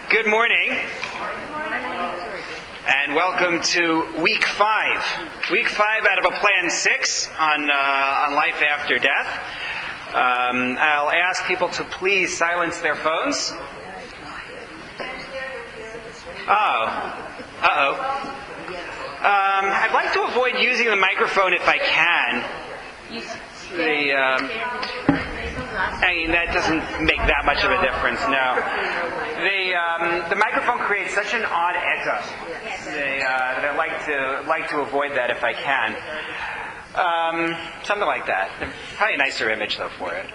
Good morning, and welcome to week 5. Week 5 out of a plan 6 on life after death. I'll ask people to please silence their phones. I'd like to avoid using the microphone if I can. That doesn't make that much of a difference, no. The microphone creates such an odd echo that I like to avoid that if I can. Something like that. Probably a nicer image, though, for it.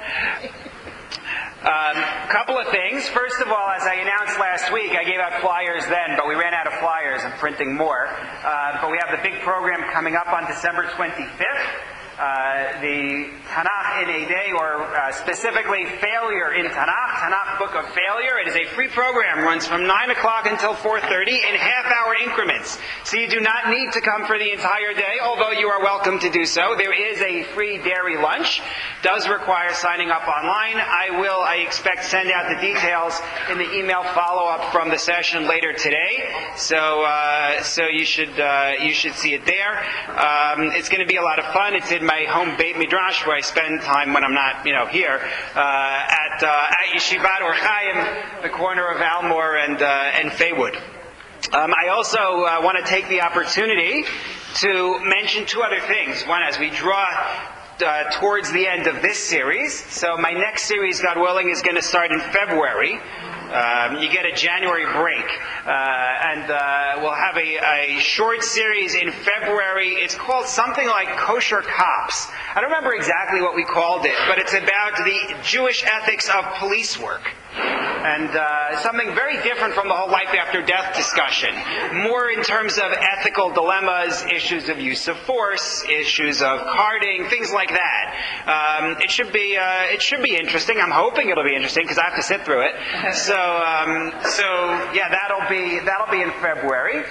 Couple of things. First of all, as I announced last week, I gave out flyers then, but we ran out of flyers. I'm printing more. But we have the big program coming up on December 25th. The Tanakh in a Day, or specifically Failure in Tanakh Book of Failure. It is a free program, runs from 9 o'clock until 4:30 in half-hour increments. So you do not need to come for the entire day, although you are welcome to do so. There is a free dairy lunch. Does require signing up online. I expect, send out the details in the email follow-up from the session later today. So you should see it there. It's going to be a lot of fun. It's in my home Beit Midrash, where I spend time when I'm not, here, at Yeshivat Or Chaim, the corner of Almore and Faywood. I also want to take the opportunity to mention two other things. One, as we draw towards the end of this series. So my next series, God willing, is going to start in February. You get a January break. And we'll have a short series in February. It's called something like Kosher Cops. I don't remember exactly what we called it, but it's about the Jewish ethics of police work. And something very different from the whole life after death discussion. More in terms of ethical dilemmas, issues of use of force, issues of carding, things like that. It should be interesting. I'm hoping it'll be interesting because I have to sit through it. So yeah, that'll be in February.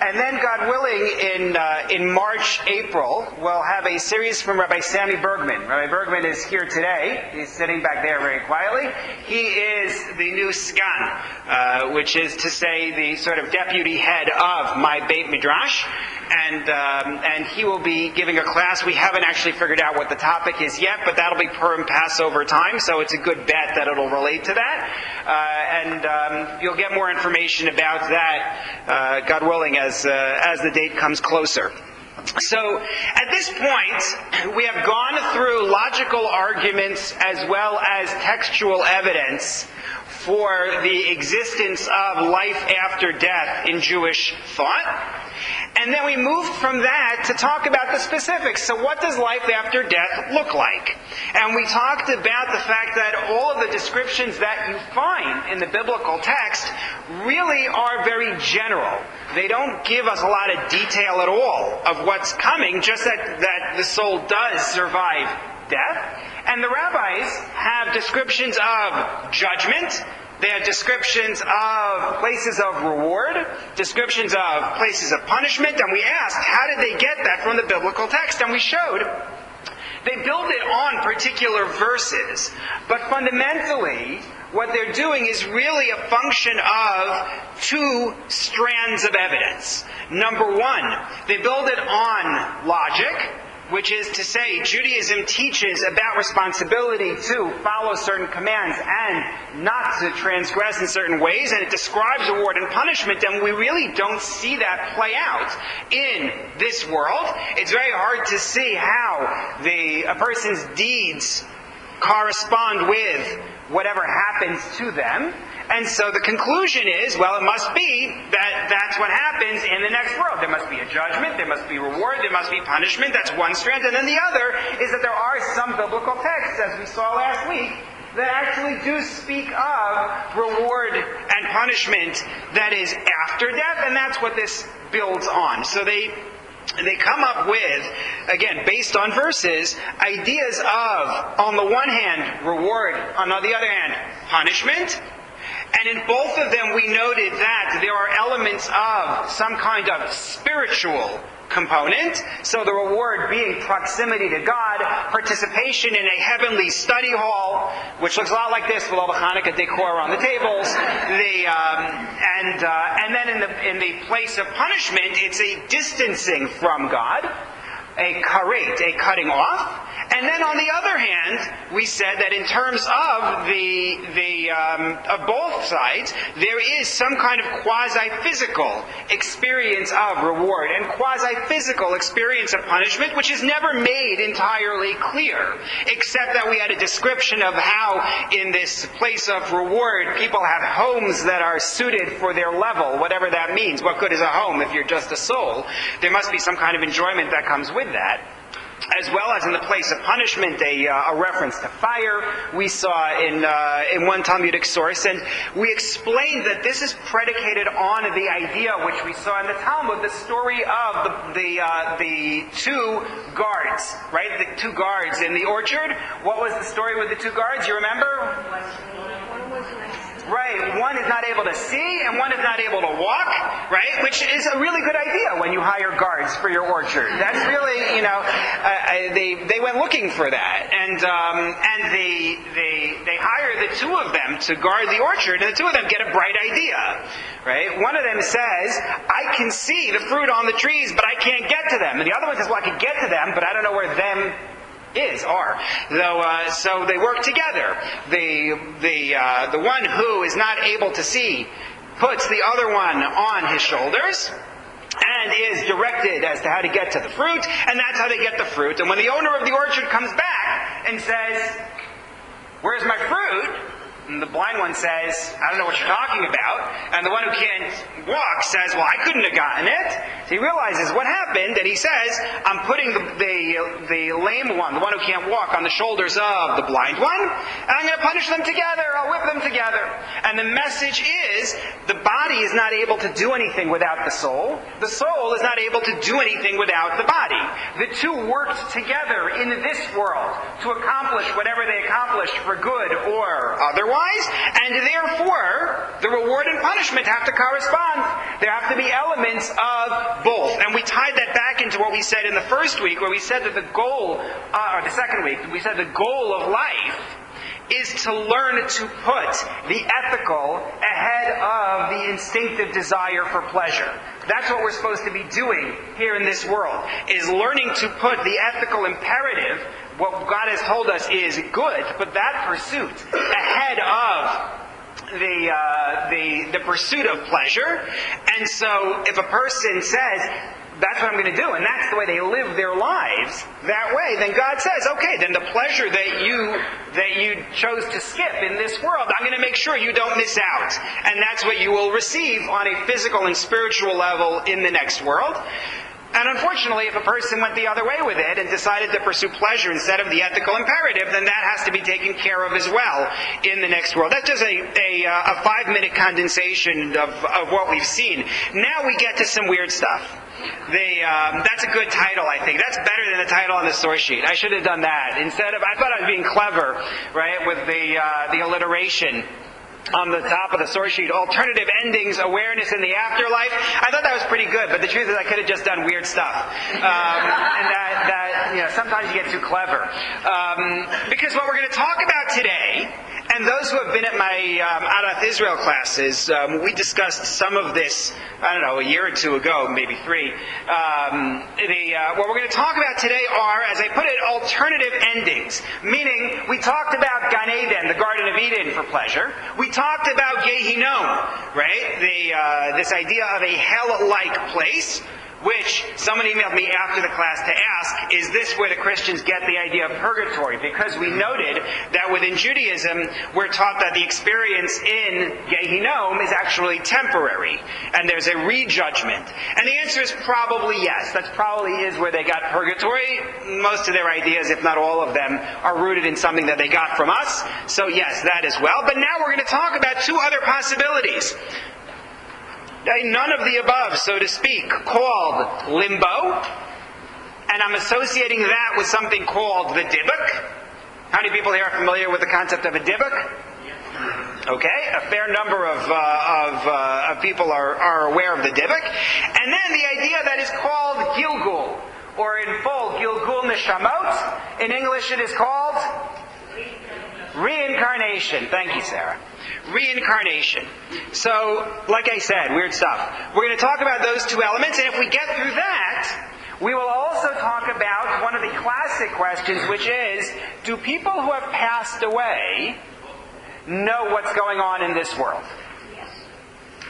And then, God willing, in March, April, we'll have a series from Rabbi Sammy Bergman. Rabbi Bergman is here today. He's sitting back there very quietly. He is the new sgan, which is to say the sort of deputy head of my Beit Midrash. And he will be giving a class. We haven't actually figured out what the topic is yet, but that'll be Purim Passover time, so it's a good bet that it'll relate to that. And you'll get more information about that, God willing, as the date comes closer. So, at this point, we have gone through logical arguments as well as textual evidence for the existence of life after death in Jewish thought. And then we moved from that to talk about the specifics. So what does life after death look like? And we talked about the fact that all of the descriptions that you find in the biblical text really are very general. They don't give us a lot of detail at all of what's coming, just that the soul does survive death. And the rabbis have descriptions of judgment. They have descriptions of places of reward, descriptions of places of punishment, and we asked, how did they get that from the biblical text? And we showed they build it on particular verses, but fundamentally, what they're doing is really a function of two strands of evidence. Number one, they build it on logic, which is to say, Judaism teaches about responsibility to follow certain commands and not to transgress in certain ways, and it describes reward and punishment, and we really don't see that play out in this world. It's very hard to see how a person's deeds correspond with whatever happens to them. And so the conclusion is, well, it must be that that's what happens in the next world. There must be a judgment, there must be reward, there must be punishment. That's one strand. And then the other is that there are some biblical texts, as we saw last week, that actually do speak of reward and punishment that is after death, and that's what this builds on. So they come up with, again, based on verses, ideas of, on the one hand, reward, on the other hand, punishment. And in both of them, we noted that there are elements elements of some kind of spiritual component. So the reward being proximity to God, participation in a heavenly study hall, which looks a lot like this with all the Hanukkah decor on the tables. And then in the place of punishment, it's a distancing from God, a karet, a cutting off. And then on the other hand, we said that in terms of of both sides, there is some kind of quasi-physical experience of reward and quasi-physical experience of punishment, which is never made entirely clear, except that we had a description of how in this place of reward, people have homes that are suited for their level, whatever that means. What good is a home if you're just a soul? There must be some kind of enjoyment that comes with that. As well as in the place of punishment, a reference to fire we saw in one Talmudic source, and we explained that this is predicated on the idea which we saw in the Talmud, the story of the two guards, right? The two guards in the orchard. What was the story with the two guards? You remember? Right, one is not able to see and one is not able to walk, right? Which is a really good idea when you hire guards for your orchard. That's really, they went looking for that, and they hire the two of them to guard the orchard, and the two of them get a bright idea, right? One of them says, "I can see the fruit on the trees, but I can't get to them," and the other one says, "Well, I can get to them, but I don't know where them are." So they work together. The one who is not able to see puts the other one on his shoulders and is directed as to how to get to the fruit, and that's how they get the fruit. And when the owner of the orchard comes back and says, "Where's my fruit?" and the blind one says, "I don't know what you're talking about." And the one who can't walk says, "Well, I couldn't have gotten it." So he realizes what happened, and he says, "I'm putting the lame one, the one who can't walk, on the shoulders of the blind one, and I'm going to punish them together. I'll whip them together." And the message is, the body is not able to do anything without the soul. The soul is not able to do anything without the body. The two worked together in this world to accomplish whatever they accomplished for good or otherwise. And therefore, the reward and punishment have to correspond. There have to be elements of both. And we tied that back into what we said in the first week, where we said that the goal, or the second week, we said the goal of life is to learn to put the ethical ahead of the instinctive desire for pleasure. That's what we're supposed to be doing here in this world, is learning to put the ethical imperative, what God has told us is good, to put that pursuit ahead of the pursuit of pleasure. And so if a person says, "That's what I'm going to do," and that's the way they live their lives that way, then God says, "Okay, then the pleasure that you chose to skip in this world, I'm going to make sure you don't miss out. And that's what you will receive on a physical and spiritual level in the next world." And unfortunately, if a person went the other way with it and decided to pursue pleasure instead of the ethical imperative, then that has to be taken care of as well in the next world. That's just a 5-minute condensation of what we've seen. Now we get to some weird stuff. That's a good title, I think. That's better than the title on the source sheet. I should have done that. I thought I was being clever, right, with the alliteration on the top of the source sheet, alternative endings, awareness in the afterlife. I thought that was pretty good, but the truth is I could have just done weird stuff. And that sometimes you get too clever. Because what we're going to talk about today, and those who have been at my Adath Israel classes, we discussed some of this, a year or two ago, maybe 3. What we're going to talk about today are, as I put it, alternative endings. Meaning, we talked about Gan Eden, the Garden of Eden, for pleasure. We talked about Gehinom, right? This idea of a hell-like place, which someone emailed me after the class to ask, is this where the Christians get the idea of purgatory? Because we noted that within Judaism, we're taught that the experience in Gehinom is actually temporary, and there's a rejudgment. And the answer is probably yes. That probably is where they got purgatory. Most of their ideas, if not all of them, are rooted in something that they got from us. So yes, that as well. But now we're going to talk about 2 other possibilities. None of the above, so to speak, called limbo. And I'm associating that with something called the dybbuk. How many people here are familiar with the concept of a dybbuk? Okay, a fair number of people are aware of the Dybbuk. And then the idea that is called Gilgul, or in full, Gilgul Neshamot. In English it is called reincarnation. Thank you, Sarah. Reincarnation. So, like I said, weird stuff. We're going to talk about those two elements, and if we get through that, we will also talk about one of the classic questions, which is, do people who have passed away know what's going on in this world?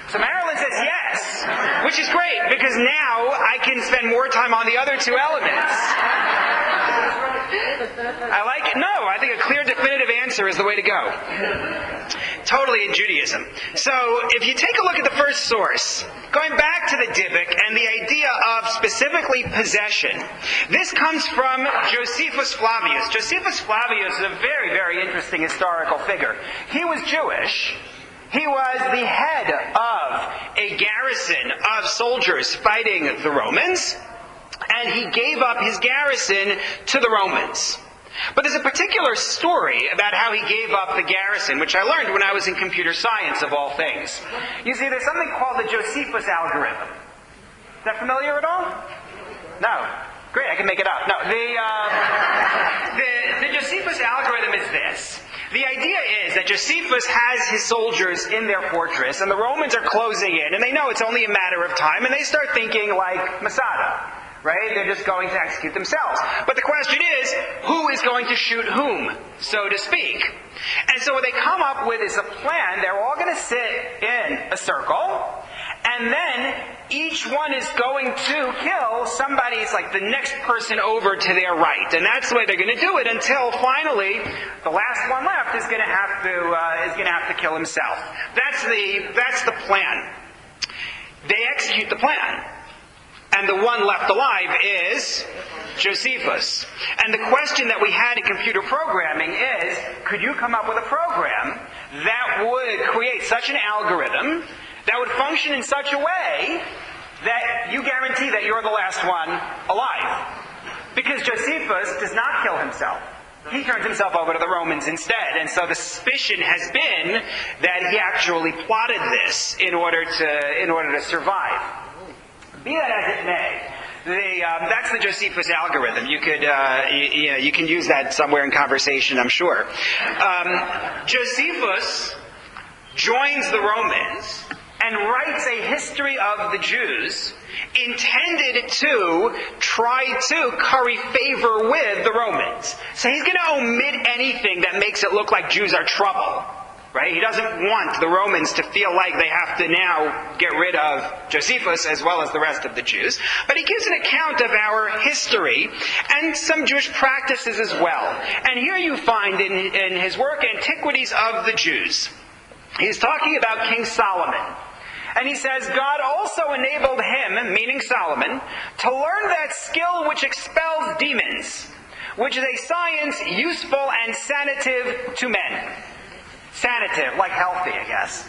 So Marilyn says yes, which is great, because now I can spend more time on the other two elements. I like it. No, I think a clear, definitive answer is the way to go. Totally in Judaism. So if you take a look at the first source, going back to the Dybbuk and the idea of specifically possession, this comes from Josephus Flavius. Josephus Flavius is a very, very interesting historical figure. He was Jewish. He was the head of a garrison of soldiers fighting the Romans, and he gave up his garrison to the Romans. But there's a particular story about how he gave up the garrison, which I learned when I was in computer science, of all things. You see, there's something called the Josephus algorithm. Is that familiar at all? No. Great, I can make it up. No, the Josephus algorithm is this. The idea is that Josephus has his soldiers in their fortress, and the Romans are closing in, and they know it's only a matter of time, and they start thinking like Masada. Right? They're just going to execute themselves. But the question is, who is going to shoot whom, so to speak? And so what they come up with is a plan. They're all going to sit in a circle, and then each one is going to kill somebody. It's like the next person over to their right, and that's the way they're going to do it until finally the last one left is going to have to kill himself. That's the plan. They execute the plan. And the one left alive is Josephus. And the question that we had in computer programming is, could you come up with a program that would create such an algorithm that would function in such a way that you guarantee that you're the last one alive? Because Josephus does not kill himself. He turns himself over to the Romans instead. And so the suspicion has been that he actually plotted this in order to survive. Be that as it may, that's the Josephus algorithm. You can use that somewhere in conversation, I'm sure. Josephus joins the Romans and writes a history of the Jews intended to try to curry favor with the Romans. So he's going to omit anything that makes it look like Jews are trouble. Right? He doesn't want the Romans to feel like they have to now get rid of Josephus as well as the rest of the Jews. But he gives an account of our history and some Jewish practices as well. And here you find in his work, Antiquities of the Jews, he's talking about King Solomon. And he says, God also enabled him, meaning Solomon, to learn that skill which expels demons, which is a science useful and sanative to men. Sanative, like healthy, I guess.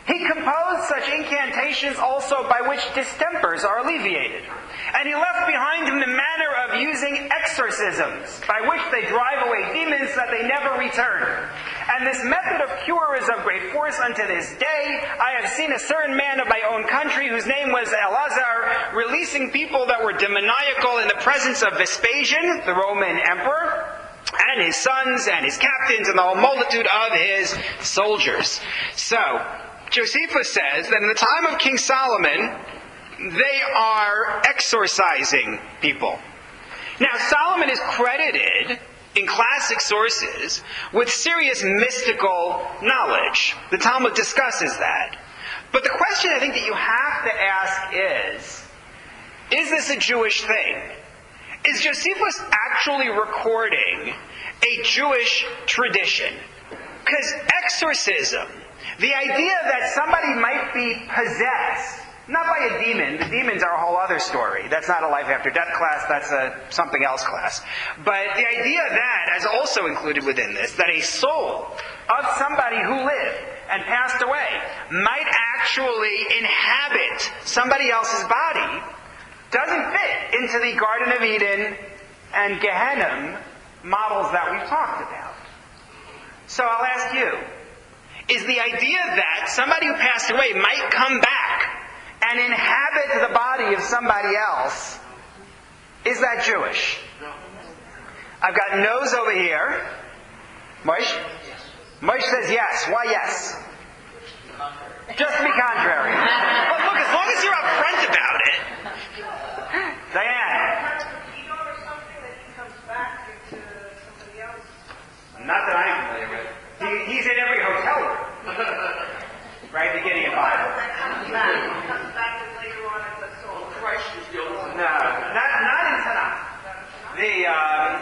He composed such incantations also by which distempers are alleviated. And he left behind him the manner of using exorcisms, by which they drive away demons that they never return. And this method of cure is of great force unto this day. I have seen a certain man of my own country, whose name was Eleazar, releasing people that were demoniacal in the presence of Vespasian, the Roman emperor, and his sons, and his captains, and the whole multitude of his soldiers. So, Josephus says that in the time of King Solomon, they are exorcising people. Now, Solomon is credited in classic sources with serious mystical knowledge. The Talmud discusses that. But the question I think that you have to ask is this a Jewish thing? Is Josephus actually recording a Jewish tradition? Because exorcism, the idea that somebody might be possessed, not by a demon. The demons are a whole other story. That's not a life after death class. That's a something else class. But the idea that is also included within this, that a soul of somebody who lived and passed away might actually inhabit somebody else's body, doesn't fit into the Garden of Eden and Gehenna models that we've talked about. So I'll ask you, is the idea that somebody who passed away might come back and inhabit the body of somebody else. Is that Jewish? I've got no's over here. Moshe? Moshe says yes. Why yes? Just to be contrary. But look, as long as you're upfront about it. Diane? There's something that he comes back into somebody else. Not that I'm familiar with. He's in every hotel room. Right, beginning of Bible. He comes back and later on as a soul. Christ is the only one. No, not in Tanakh.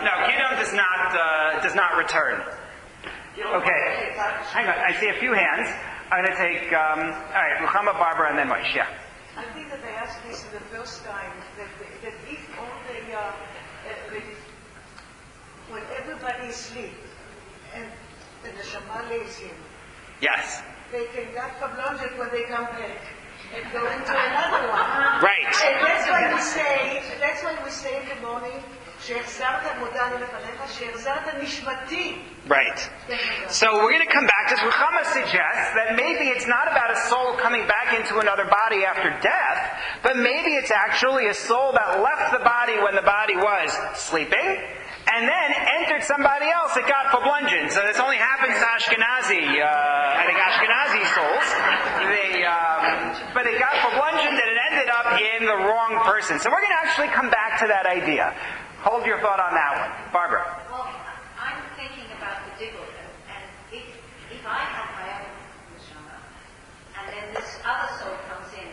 No, Gidon does not return. Okay, hang on. I see a few hands. I'm going to take, all right, Muhammad, Barbara, and then Moshe. Yeah. I think that I asked this the first time, that if all when everybody is asleep, and the neshama lays him, Yes. they can get kablonjet when they come back and go into another one. Right. And that's why we say in the morning, שהחזרת מודע לפניך, שהחזרת נשמתי. Right. So we're going to come back to this. Ruchama suggests that maybe it's not about a soul coming back into another body after death, but maybe it's actually a soul that left the body when the body was sleeping, and then entered somebody else that got pablungeon. So this only happens to Ashkenazi, I think Ashkenazi souls. But they got pablungeon and it ended up in the wrong person. So we're going to actually come back to that idea. Hold your thought on that one. Barbara. Well, I'm thinking about the diggle, and if I have my own neshama, and then this other soul comes in,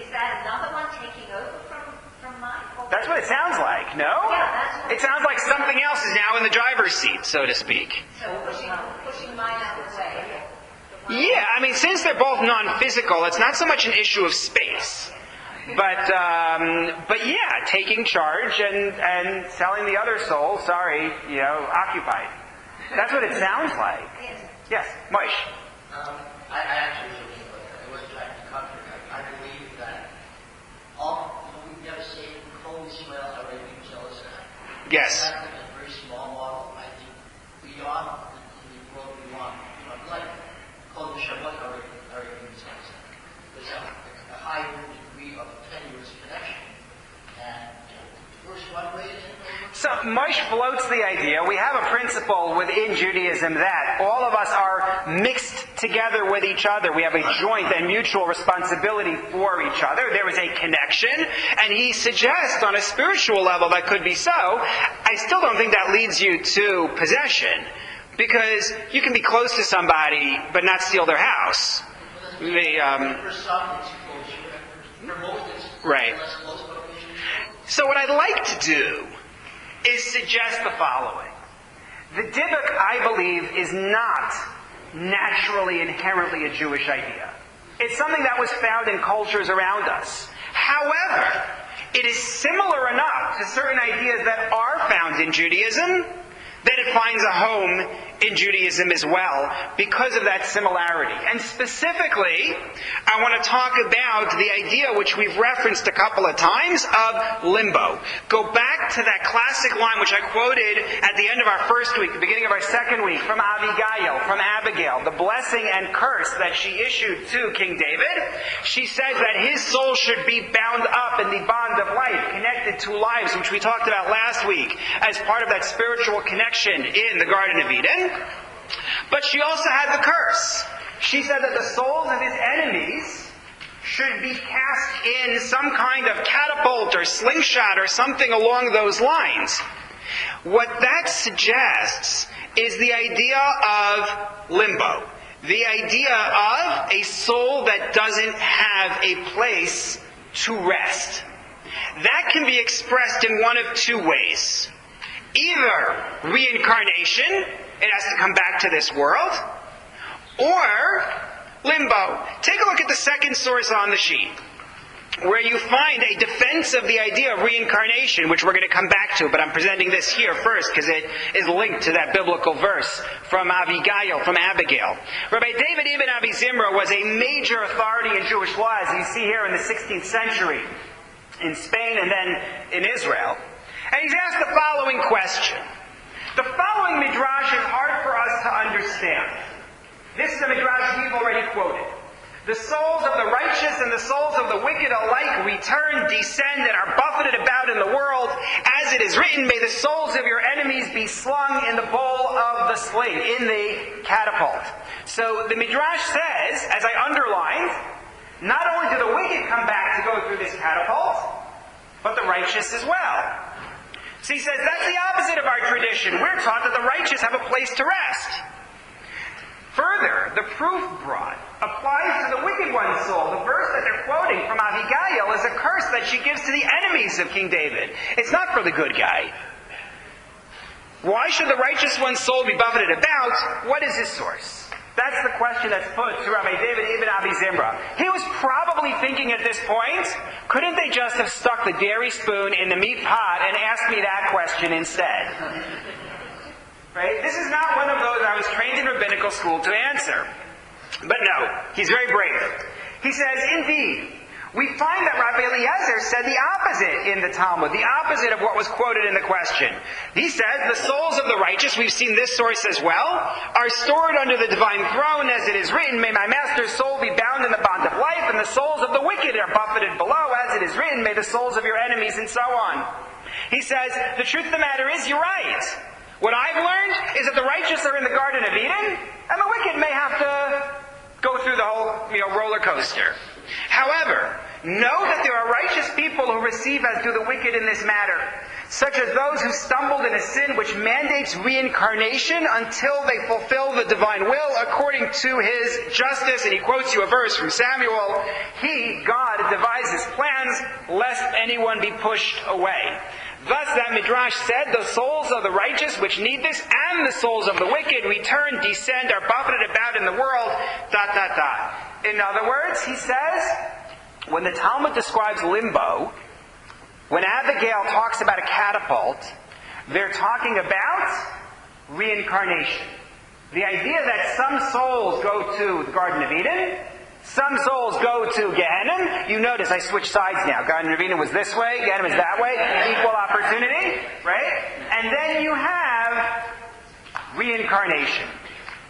is that another one taking over from mine? That's what it sounds like, no? Yeah, that's what it sounds like something else is now in the driver's seat, so to speak. So pushing mine out of the way. Yeah, I mean, since they're both non-physical, it's not so much an issue of space. But yeah, taking charge and telling the other soul, sorry, occupied. That's what it sounds like. Yes, Moshe. I actually wasn't trying to comfort her. I believe that we never say Kol Yisrael Arabim Jealous. Yes. That's like a very small model. I think beyond the world we want, like Kol Yisrael Arabim Jealous. There's a higher degree of tenuous connection. And first one way is So Moshe floats the idea. We have a principle within Judaism that all of us are mixed together with each other. We have a joint and mutual responsibility for each other. There is a connection, and he suggests on a spiritual level that could be so. I still don't think that leads you to possession, because you can be close to somebody but not steal their house. for some it's closer, and for most it's Right. less close, but So what I'd like to do is suggest the following. The Dibbuk, I believe, is not naturally, inherently a Jewish idea. It's something that was found in cultures around us. However, it is similar enough to certain ideas that are found in Judaism that it finds a home in Judaism as well because of that similarity. And specifically, I want to talk about the idea which we've referenced a couple of times of limbo. Go back to that classic line which I quoted at the end of our first week, the beginning of our second week, from Abigail, the blessing and curse that she issued to King David. She says that his soul should be bound up in the bond of life, connected to lives, which we talked about last week, as part of that spiritual connection in the Garden of Eden. But she also had the curse. She said that the souls of his enemies should be cast in some kind of catapult or slingshot or something along those lines. What that suggests is the idea of limbo. The idea of a soul that doesn't have a place to rest. That can be expressed in one of two ways. Either reincarnation, it has to come back to this world, or limbo. Take a look at the second source on the sheet, where you find a defense of the idea of reincarnation, which we're going to come back to, but I'm presenting this here first because it is linked to that biblical verse from Abigail. Rabbi David Ibn Abi Zimra was a major authority in Jewish law, as you see here in the 16th century, in Spain and then in Israel. And he's asked the following question. The following midrash is hard for us to understand. This is a midrash we've already quoted. The souls of the righteous and the souls of the wicked alike return, descend, and are buffeted about in the world. As it is written, may the souls of your enemies be slung in the bowl of the sling, in the catapult. So the midrash says, as I underlined, not only do the wicked come back to go through this catapult, but the righteous as well. So he says, that's the opposite of our tradition. We're taught that the righteous have a place to rest. Further, the proof brought applies to the wicked one's soul. The verse that they're quoting from Abigail is a curse that she gives to the enemies of King David. It's not for the good guy. Why should the righteous one's soul be buffeted about? What is his source? That's the question that's put to Rabbi David Ibn Abi Zimra. He was probably thinking at this point, couldn't they just have stuck the dairy spoon in the meat pot and asked me that question instead? Right? This is not one of those I was trained in rabbinical school to answer. But no, he's very brave. He says, indeed, we find that Rabbi Eliezer said the opposite in the Talmud, the opposite of what was quoted in the question. He says, the souls of the righteous, we've seen this source as well, are stored under the divine throne, as it is written, may my master's soul be bound in the bond of life, and the souls of the wicked are buffeted below, as it is written, may the souls of your enemies, and so on. He says, the truth of the matter is, you're right. What I've learned is that the righteous are in the Garden of Eden, and the wicked may have to go through the whole, roller coaster. However, know that there are righteous people who receive as do the wicked in this matter, such as those who stumbled in a sin which mandates reincarnation until they fulfill the divine will according to his justice. And he quotes you a verse from Samuel. He, God, devises plans lest anyone be pushed away. Thus that midrash said, the souls of the righteous which need this and the souls of the wicked return, descend, are buffeted about in the world, ... In other words, he says, when the Talmud describes limbo, when Abigail talks about a catapult, they're talking about reincarnation. The idea that some souls go to the Garden of Eden, some souls go to Gehenna. You notice I switched sides now. Garden of Eden was this way, Gehenna was that way. Equal opportunity, right? And then you have reincarnation.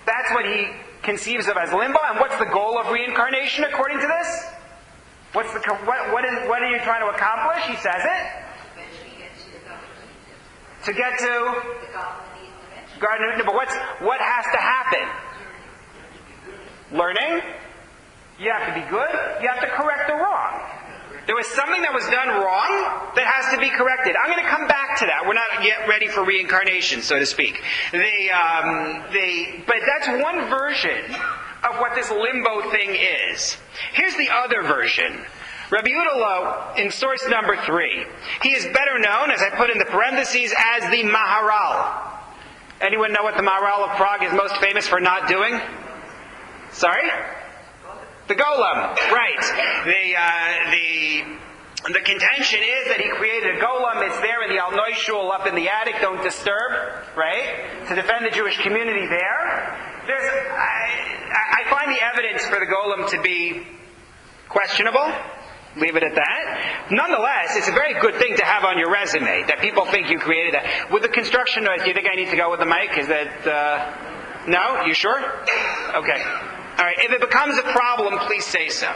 That's what he conceives of as limbo. And what's the goal of reincarnation according to this? What are you trying to accomplish? He says it. To get to Garden of Eden. But what has to happen? Learning. You have to be good. You have to correct the wrong. There was something that was done wrong that has to be corrected. I'm going to come back to that. We're not yet ready for reincarnation, so to speak. But that's one version of what this limbo thing is. Here's the other version. Rabbi Yehuda in source number 3. He is better known, as I put in the parentheses, as the Maharal. Anyone know what the Maharal of Prague is most famous for not doing? Sorry? The golem, right. The contention is that he created a golem. It's there in the Alnoy Shul up in the attic. Don't disturb, right? To defend the Jewish community there. I find the evidence for the golem to be questionable. Leave it at that. Nonetheless, it's a very good thing to have on your resume, that people think you created that. With the construction noise, do you think I need to go with the mic? Is that... No? You sure? Okay. All right, if it becomes a problem, please say so.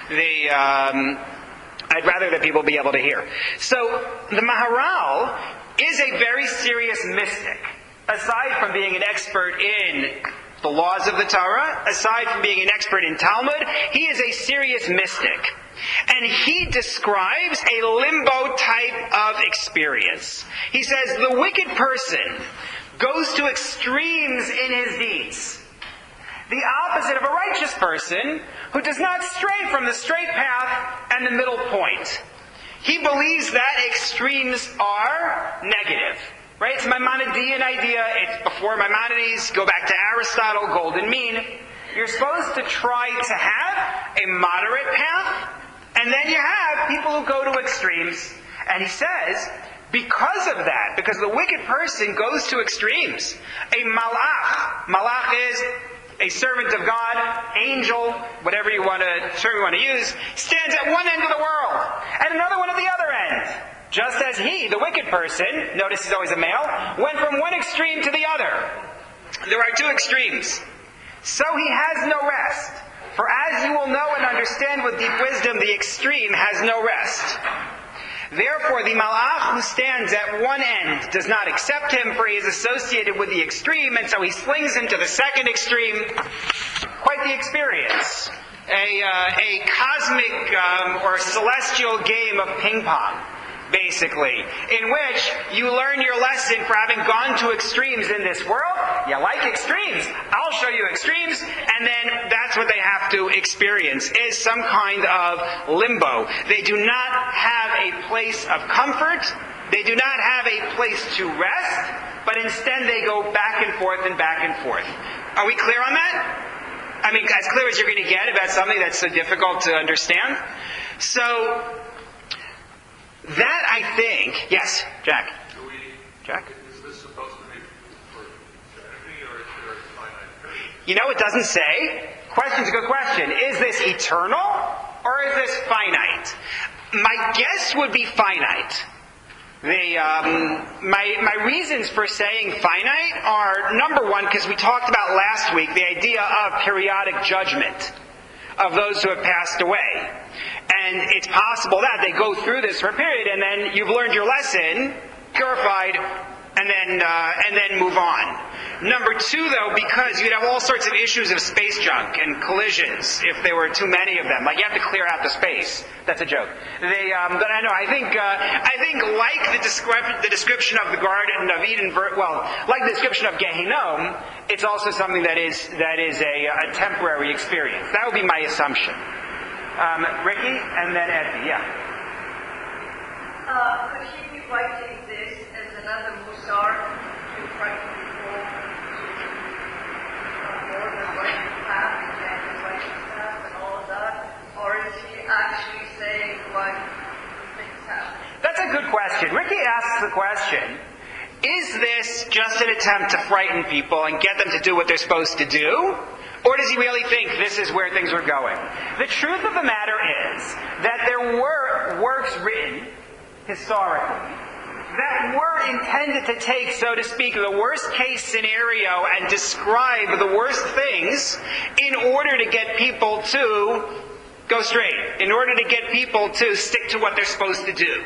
I'd rather that people be able to hear. So, the Maharal is a very serious mystic. Aside from being an expert in the laws of the Torah, aside from being an expert in Talmud, he is a serious mystic. And he describes a limbo type of experience. He says, the wicked person goes to extremes in his deeds. The opposite of a righteous person who does not stray from the straight path and the middle point. He believes that extremes are negative. Right? It's a Maimonidean idea. It's before Maimonides. Go back to Aristotle, golden mean. You're supposed to try to have a moderate path, and then you have people who go to extremes. And he says, because of that, because the wicked person goes to extremes, a malach is a servant of God, angel, whatever term you want to use, stands at one end of the world, and another one at the other end. Just as he, the wicked person, notice he's always a male, went from one extreme to the other. There are two extremes. So he has no rest. For as you will know and understand with deep wisdom, the extreme has no rest. Therefore, the malach who stands at one end does not accept him, for he is associated with the extreme, and so he slings him to the second extreme. Quite the experience. A cosmic or celestial game of ping pong, basically, in which you learn your lesson for having gone to extremes in this world. You like extremes. I'll show you extremes, and then that's what they have to experience, is some kind of limbo. They do not have a place of comfort. They do not have a place to rest, but instead they go back and forth and back and forth. Are we clear on that? I mean, as clear as you're going to get about something that's so difficult to understand. So, that I think... Yes, Jack. Jack? Is this supposed to be for eternity, or is there a finite period? You know, it doesn't say. Question's a good question. Is this eternal, or is this finite? My guess would be finite. My reasons for saying finite are, number one, because we talked about last week the idea of periodic judgment of those who have passed away. And it's possible that they go through this for a period, and then you've learned your lesson, purified, and then move on. Number two, though, because you'd have all sorts of issues of space junk and collisions if there were too many of them. Like, you have to clear out the space. That's a joke. But I know. I think like the description of the Garden of Eden, like the description of Gehinnom, it's also something that is a temporary experience. That would be my assumption. Ricky, and then Eddie. Yeah. Could he be writing this as another Musar to frighten people to more than what you have and writing stuff and all of that? Or is he actually saying what things happen? That's a good question. Ricky asks the question, is this just an attempt to frighten people and get them to do what they're supposed to do? Or does he really think this is where things are going? The truth of the matter is that there were works written historically that were intended to take, so to speak, the worst case scenario and describe the worst things in order to get people to go straight, in order to get people to stick to what they're supposed to do.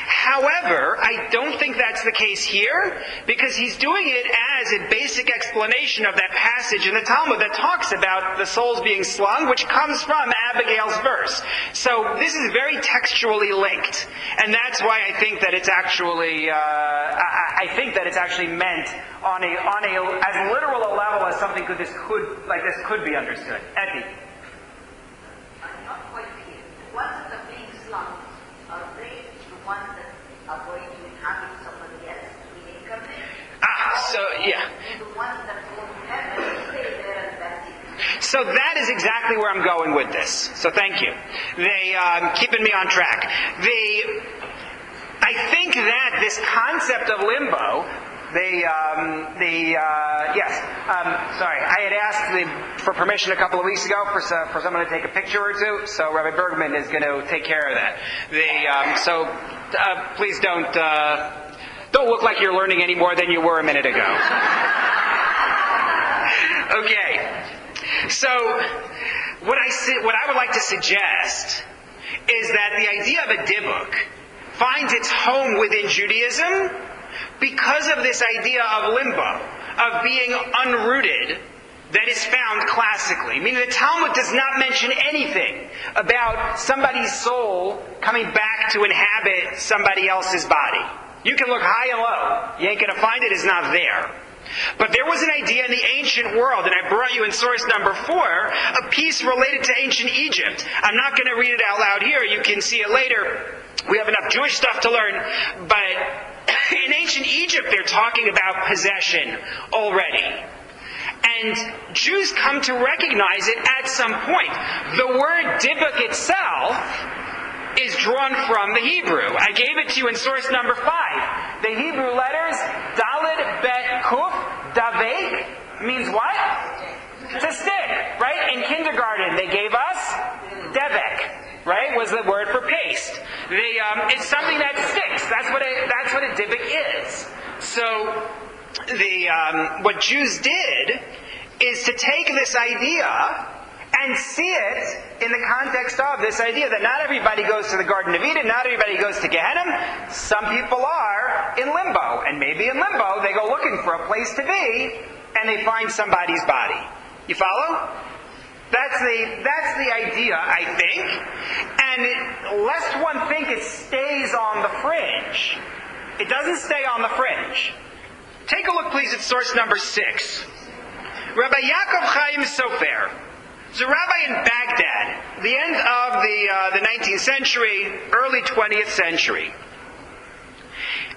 However, I don't think that's the case here, because he's doing it as a basic explanation of that passage in the Talmud that talks about the souls being slung, which comes from Abigail's verse. So this is very textually linked, and that's why I think that it's actually meant on a as literal a level as something this could be understood. Eti. I'm not quite clear. The ones that are being slung, are they the ones that are going to inhabit somebody else reincarnate? The ones that go to heaven stay there and that's it. So that is exactly where I'm going with this. So thank you. Keeping me on track. I think that this concept of limbo, I had asked for permission a couple of weeks ago for someone to take a picture or two, so Rabbi Bergman is going to take care of that. Please don't look like you're learning any more than you were a minute ago. Okay. So, what I would like to suggest is that the idea of a dibuk finds its home within Judaism because of this idea of limbo, of being unrooted, that is found classically. Meaning the Talmud does not mention anything about somebody's soul coming back to inhabit somebody else's body. You can look high and low. You ain't going to find it. It's not there. But there was an idea in the ancient world, and I brought you in source number 4, a piece related to ancient Egypt. I'm not going to read it out loud here. You can see it later. We have enough Jewish stuff to learn. But in ancient Egypt, they're talking about possession already. And Jews come to recognize it at some point. The word dibuk itself is drawn from the Hebrew. I gave it to you in source number 5. The Hebrew letters, Daled, Bet, Kuf, Davek, means what? To stick, right? In kindergarten, they gave us Devek, right? Was the word for paste. It's something that sticks. That's what a dibuk is. So, what Jews did is to take this idea and see it in the context of this idea that not everybody goes to the Garden of Eden, not everybody goes to Gehenna. Some people are in limbo, and maybe in limbo they go looking for a place to be, and they find somebody's body. You follow? That's the idea, I think. And lest one think it stays on the fringe, it doesn't stay on the fringe. Take a look, please, at source number 6. Rabbi Yaakov Chaim Sofer. He's a rabbi in Baghdad, the end of the 19th century, early 20th century.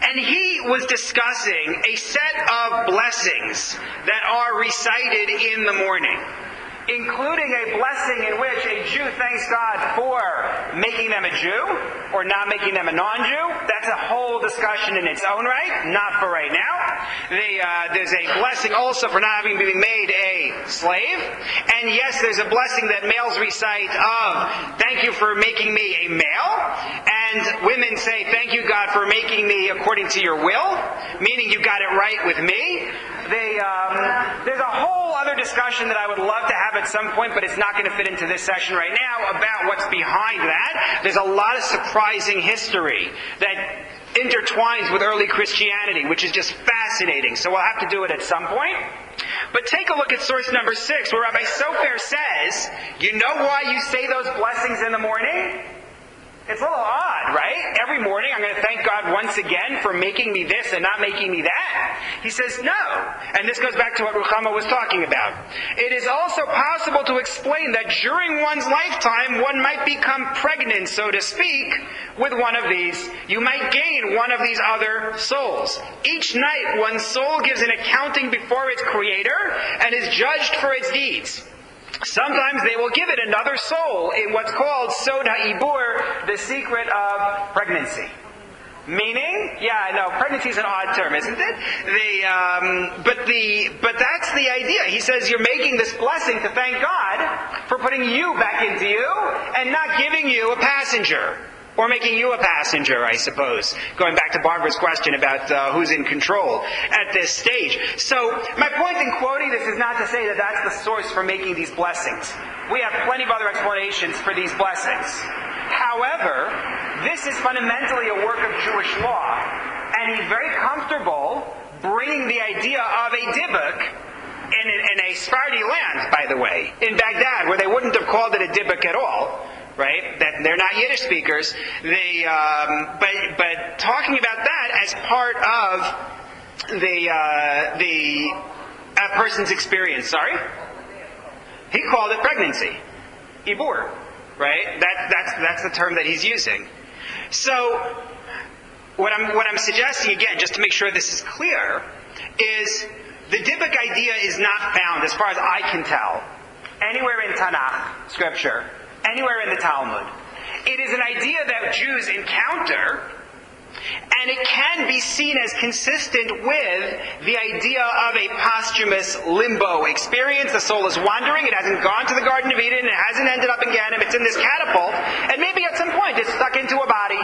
And he was discussing a set of blessings that are recited in the morning, including a blessing in which a Jew thanks God for making them a Jew or not making them a non-Jew. That's a whole discussion in its own right, not for right now. There's a blessing also for not having been made a slave. And yes, there's a blessing that males recite of, thank you for making me a male. And women say, thank you, God, for making me according to your will, meaning you got it right with me. There's a whole other discussion that I would love to have at some point, but it's not going to fit into this session right now, about what's behind that. There's a lot of surprising history that intertwines with early Christianity, which is just fascinating. So we'll have to do it at some point. But take a look at source number 6, where Rabbi Sofer says, you know why you say those blessings in the morning? It's a little odd, right? Every morning I'm going to thank God once again for making me this and not making me that. He says no. And this goes back to what Ruchama was talking about. It is also possible to explain that during one's lifetime one might become pregnant, so to speak, with one of these. You might gain one of these other souls. Each night one's soul gives an accounting before its Creator and is judged for its deeds. Sometimes they will give it another soul in what's called Sod HaIbur, the secret of pregnancy. Meaning, pregnancy is an odd term, isn't it? But that's the idea. He says you're making this blessing to thank God for putting you back into you and not giving you a passenger. Or making you a passenger, I suppose. Going back to Barbara's question about who's in control at this stage. So, my point in quoting this is not to say that that's the source for making these blessings. We have plenty of other explanations for these blessings. However, this is fundamentally a work of Jewish law. And he's very comfortable bringing the idea of a dibbuk in a Sephardi land, by the way, in Baghdad, where they wouldn't have called it a dibbuk at all. Right? That they're not Yiddish speakers. But talking about that as part of a person's experience. Sorry, he called it pregnancy, ibur. Right? That's the term that he's using. So what I'm suggesting again, just to make sure this is clear, is the dibbuk idea is not found, as far as I can tell, anywhere in Tanakh scripture. Anywhere in the Talmud. It is an idea that Jews encounter, and it can be seen as consistent with the idea of a posthumous limbo experience. The soul is wandering, it hasn't gone to the Garden of Eden, it hasn't ended up in Gehenna, it's in this catapult, and maybe at some point it's stuck into a body.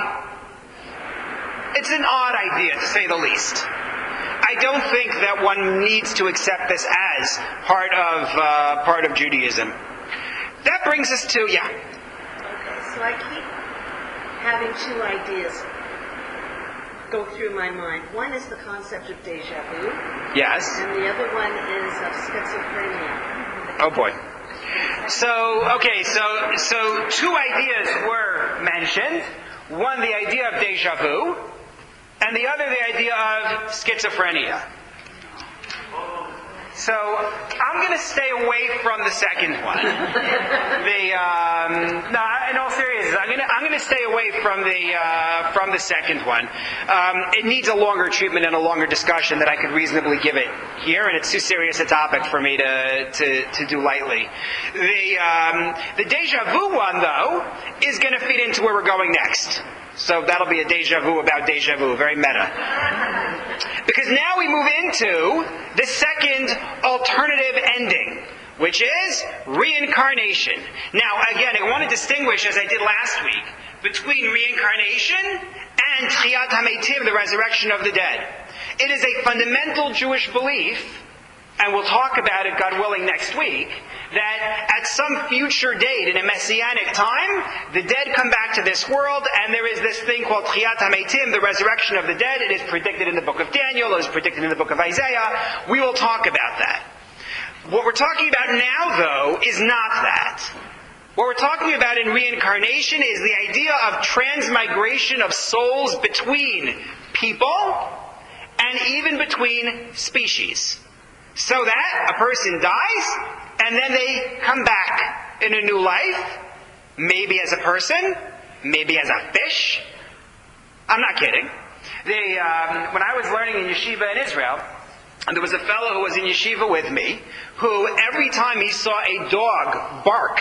It's an odd idea, to say the least. I don't think that one needs to accept this as part of Judaism. That brings us to, Okay, so I keep having two ideas go through my mind. One is the concept of deja vu. Yes. And the other one is of schizophrenia. Oh boy. So two ideas were mentioned. One, the idea of deja vu, and the other, the idea of schizophrenia. So I'm going to stay away from the second one. In all seriousness, I'm going to stay away from the second one. It needs a longer treatment and a longer discussion that I could reasonably give it here, and it's too serious a topic for me to do lightly. The deja vu one, though, is going to feed into where we're going next. So that'll be a deja vu about deja vu, very meta. Because now we move into the second alternative ending, which is reincarnation. Now, again, I want to distinguish, as I did last week, between reincarnation and Tchiyat HaMeitim, the resurrection of the dead. It is a fundamental Jewish belief and we'll talk about it, God willing, next week, that at some future date, in a messianic time, the dead come back to this world, and there is this thing called Tchiyat HaMeitim, the resurrection of the dead. It is predicted in the book of Daniel, it is predicted in the book of Isaiah. We will talk about that. What we're talking about now, though, is not that. What we're talking about in reincarnation is the idea of transmigration of souls between people and even between species. So that a person dies, and then they come back in a new life, maybe as a person, maybe as a fish. I'm not kidding. When I was learning in yeshiva in Israel, there was a fellow who was in yeshiva with me, who every time he saw a dog bark,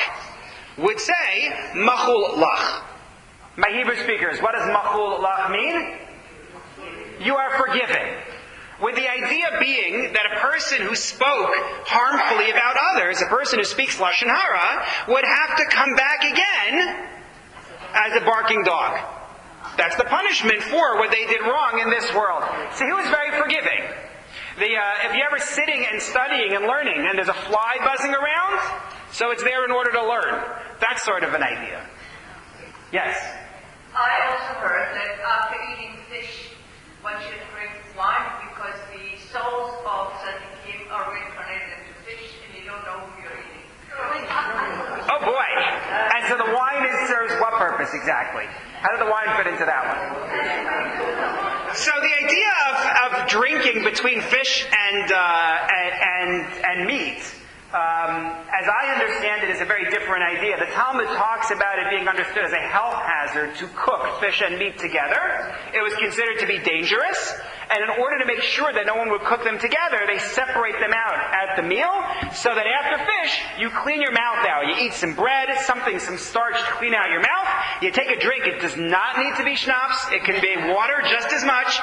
would say, Machul lach. My Hebrew speakers, what does Machul lach mean? You are forgiven. With the idea being that a person who spoke harmfully about others, a person who speaks Lashon Hara, would have to come back again as a barking dog. That's the punishment for what they did wrong in this world. So he was very forgiving. If you're ever sitting and studying and learning and there's a fly buzzing around, so it's there in order to learn. That's sort of an idea. Yes? I also heard that after eating fish, one should drink wine because the souls of tzaddikim are reincarnated into fish and you don't know who you're eating. Oh boy! And so the wine serves what purpose exactly? How did the wine fit into that one? So the idea of drinking between fish and meat, as I understand it, is a very different idea. The Talmud talks about it being understood as a health hazard to cook fish and meat together. It was considered to be dangerous, and in order to make sure that no one would cook them together, they separate them out at the meal, so that after fish, you clean your mouth out. You eat some bread, some starch to clean out your mouth. You take a drink. It does not need to be schnapps. It can be water just as much,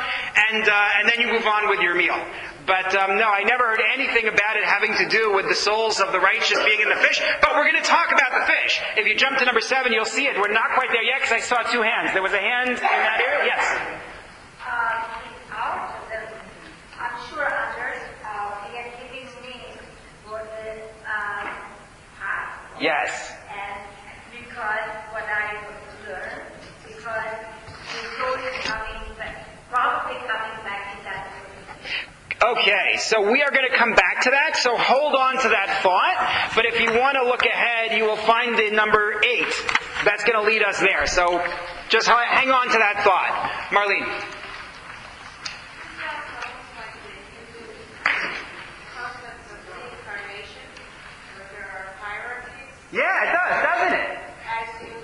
and then you move on with your meal. But no, I never heard anything about it having to do with the souls of the righteous being in the fish. But we're going to talk about the fish. If you jump to number 7, you'll see it. We're not quite there yet because I saw 2 hands. There was a hand in that area? Yes? I'm sure others are giving me for the past. Yes. And because what I learned, because the soul is probably coming back in that way. Okay, so we are going to come back to that, so hold on to that thought. But if you want to look ahead, you will find the number 8. That's going to lead us there. So just hang on to that thought. Marlene. Yeah, it does, doesn't it? As you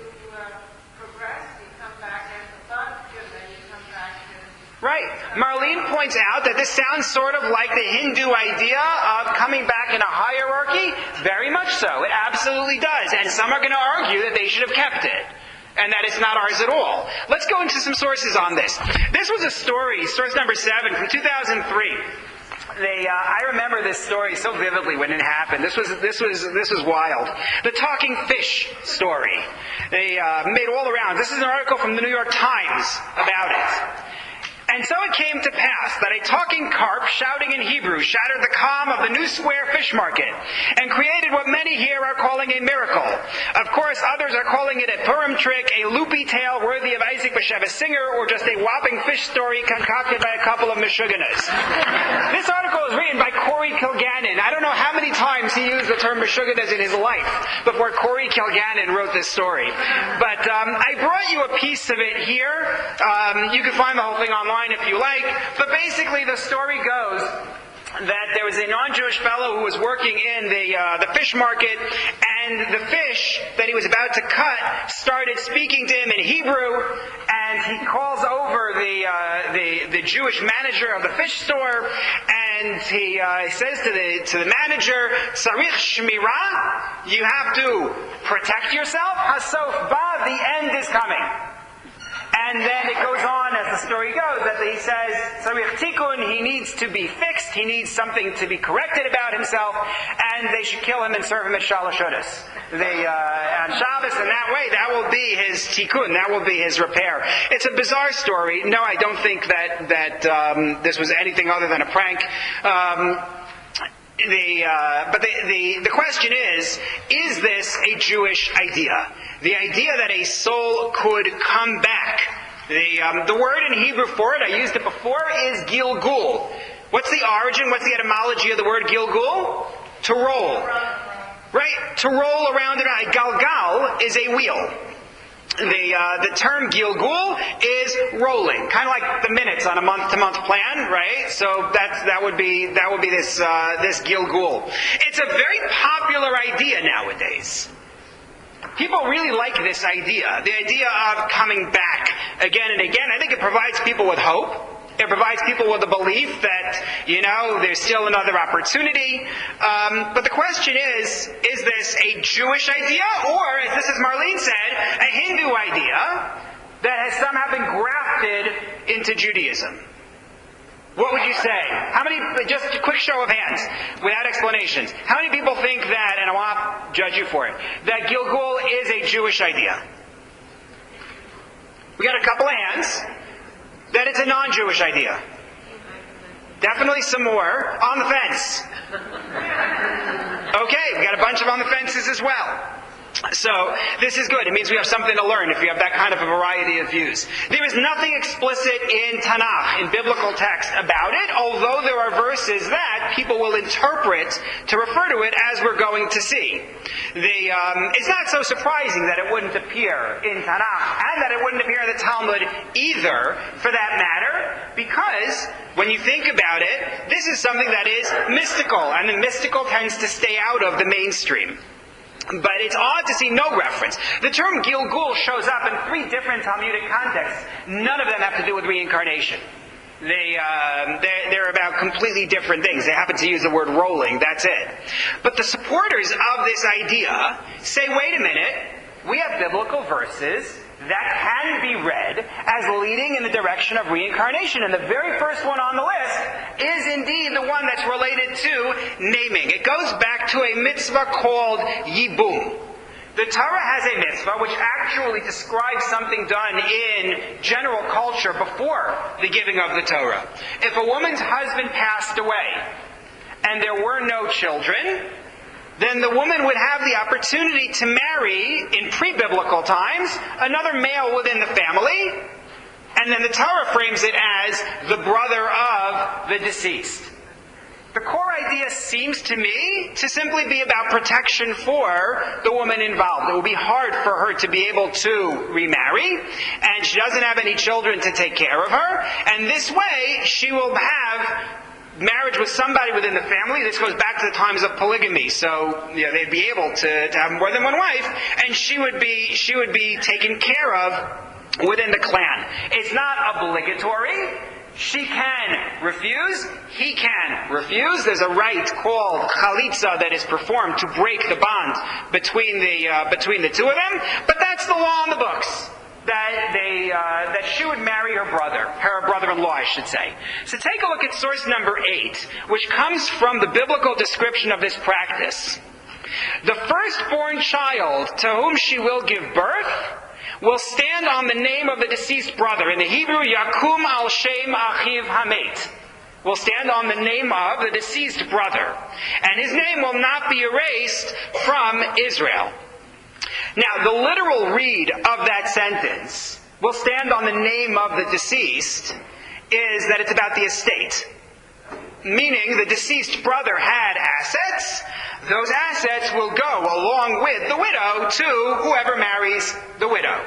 progress, you come back as a thought, and then you come back as... Right. Marlene points out that this sounds sort of like the Hindu idea of coming back in a hierarchy. Very much so. It absolutely does. And some are going to argue that they should have kept it. And that it's not ours at all. Let's go into some sources on this. This was a story, source number 7, from 2003. I remember this story so vividly when it happened. This was wild. The talking fish story. They made all around. This is an article from the New York Times about it. And so it came to pass that a talking carp, shouting in Hebrew, shattered the calm of the New Square fish market and created what many here are calling a miracle. Of course, others are calling it a Purim trick, a loopy tale worthy of Isaac Bashevis Singer, or just a whopping fish story concocted by a couple of Meshuggahs. This article is written by Corey Kilgannon. I don't know how many times he used the term Meshuggahs in his life before Corey Kilgannon wrote this story. But I brought you a piece of it here. You can find the whole thing online if you like, but basically the story goes that there was a non-Jewish fellow who was working in the fish market, and the fish that he was about to cut started speaking to him in Hebrew, and he calls over the Jewish manager of the fish store, and he says to the manager, "Sarich shmirah, you have to protect yourself. Hasof ba, the end is coming." And then it goes on, as the story goes, that he says, Sarich Tikkun, he needs to be fixed, he needs something to be corrected about himself, and they should kill him and serve him at Shalosh Hodos. On Shabbos, and that way, that will be his Tikkun, that will be his repair. It's a bizarre story. No, I don't think that this was anything other than a prank. the question is this a Jewish idea? The idea that a soul could come back. The word in Hebrew for it, I used it before, is gilgul. What's the origin? What's the etymology of the word gilgul? To roll. Right? To roll around and around. Galgal is a wheel. The term gilgul is rolling, kind of like the minutes on a month-to-month plan, right? So that would be this gilgul. It's a very popular idea nowadays. People really like this idea, the idea of coming back again and again. I think it provides people with hope. It provides people with a belief that, there's still another opportunity. But the question is this a Jewish idea, or, as Marlene said, a Hindu idea that has somehow been grafted into Judaism? What would you say? How many, just a quick show of hands, without explanations, how many people think that, and I want to judge you for it, that Gilgul is a Jewish idea? We got a couple of hands. That it's a non-Jewish idea. Definitely some more. On the fence. Okay, we got a bunch of on the fences as well. So, this is good. It means we have something to learn if we have that kind of a variety of views. There is nothing explicit in Tanakh, in biblical text, about it, although there are verses that people will interpret to refer to it, as we're going to see. It's not so surprising that it wouldn't appear in Tanakh, and that it wouldn't appear in the Talmud either, for that matter, because when you think about it, this is something that is mystical, and the mystical tends to stay out of the mainstream. But it's odd to see no reference. The term Gilgul shows up in 3 different Talmudic contexts. None of them have to do with reincarnation. They're about completely different things. They happen to use the word rolling, that's it. But the supporters of this idea say, wait a minute, we have biblical verses that can be read as leading in the direction of reincarnation. And the very first one on the list is indeed the one that's related to naming. It goes back to a mitzvah called Yibum. The Torah has a mitzvah which actually describes something done in general culture before the giving of the Torah. If a woman's husband passed away and there were no children, then the woman would have the opportunity to marry, in pre-biblical times, another male within the family, and then the Torah frames it as the brother of the deceased. The core idea seems to me to simply be about protection for the woman involved. It will be hard for her to be able to remarry, and she doesn't have any children to take care of her, and this way she will have marriage with somebody within the family. This goes back to the times of polygamy, so they'd be able to have more than one wife, and she would be taken care of within the clan. It's not obligatory. She can refuse. He can refuse. There's a rite called chalitza that is performed to break the bond between the two of them. But that's the law in the books. That she would marry her brother-in-law, I should say. So take a look at source number 8, which comes from the biblical description of this practice. The firstborn child to whom she will give birth will stand on the name of the deceased brother. In the Hebrew, Yakum al Shem Achiv Hamet. Will stand on the name of the deceased brother. And his name will not be erased from Israel. Now, the literal read of that sentence, will stand on the name of the deceased, is that it's about the estate. Meaning, the deceased brother had assets. Those assets will go along with the widow to whoever marries the widow.